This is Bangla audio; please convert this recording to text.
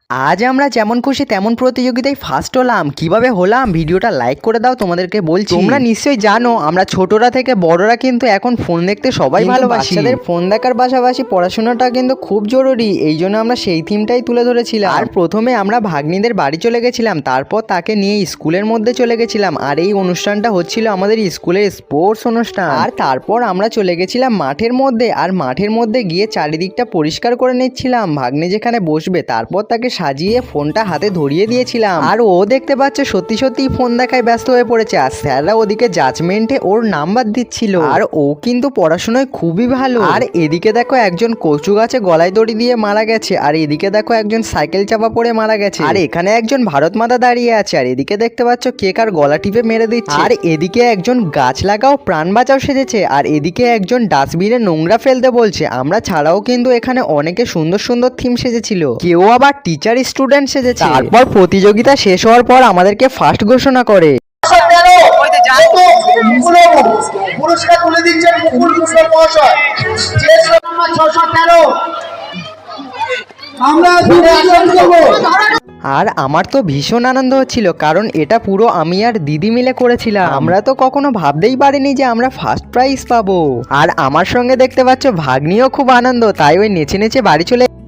আজ আমরা যেমন খুশি তেমন প্রতিযোগিতায় ফার্স্ট হলাম। কিভাবে হলাম ভিডিওটা লাইক করে দাও, তোমাদেরকে বলছি। তোমরা নিশ্চয়ই জানো আমরা ছোটরা থেকে বড়রা কিন্তু এখন ফোন দেখতে সবাই ভালোবাসি। বাচ্চাদের ফোন দেখার পাশাপাশি পড়াশোনাটা কিন্তু খুব জরুরি, এই জন্য আমরা সেই থিমটাই তুলে ধরেছিলাম। আর প্রথমে আমরা ভাগ্নিদের বাড়ি চলে গেছিলাম, তারপর তাকে নিয়ে স্কুলের মধ্যে চলে গেছিলাম। আর এই অনুষ্ঠানটা হচ্ছিল আমাদের স্কুলের স্পোর্টস অনুষ্ঠান। আর তারপর আমরা চলে গেছিলাম মাঠের মধ্যে, আর মাঠের মধ্যে গিয়ে চারিদিকটা পরিষ্কার করে নিচ্ছিলাম। ভাগ্নি যেখানে বসবে তারপর তাকে সাজিয়ে ফোনটা হাতে ধরিয়ে দিয়েছিলাম। আর ও দেখতে পাচ্ছে সত্যি সত্যি ফোন দেখায় ব্যস্ত হয়ে পড়েছে, আর স্যাররা ওদিকে জাজমেন্টে ওর নাম্বার দিচ্ছিল। আর ও কিন্তু পড়াশোনায় খুবই ভালো। আর এদিকে দেখো একজন কচু গাছে গলায় দড়ি দিয়ে মারা গেছে, আর এদিকে দেখো একজন সাইকেল চাপা পড়ে মারা গেছে, আর এখানে একজন ভারত মাতা দাঁড়িয়ে আছে, আর এদিকে দেখতে পাচ্ছ কে কার গলা টিপে মেরে দিচ্ছে। আর এদিকে একজন গাছ লাগাও প্রাণ বাঁচাও সেজেছে, আর এদিকে একজন ডাস্টবিনে নোংরা ফেলতে বলছে। আমরা ছাড়াও কিন্তু এখানে অনেকে সুন্দর সুন্দর থিম সেজেছিল, কেউ আবার টিচার স্টুডেন্ট সেজেছে। তারপর প্রতিযোগিতা শেষ হওয়ার পর আমাদেরকে ফার্স্ট ঘোষণা করে। পুরস্কার তুলে দিচ্ছেন মুকুল কুশল মহাশয়, যে 613। আমরা আর আমার তো ভীষণ আনন্দ হচ্ছিল, কারণ এটা পুরো আমি আর দিদি মিলে করেছিলাম। আমরা তো কখনো ভাবতেই পারিনি যে আমরা ফার্স্ট প্রাইজ পাবো। আর আমার সঙ্গে দেখতে পাচ্ছ ভাগ্নিও খুব আনন্দ, তাই ওই নেচে নেচে বাড়ি চলে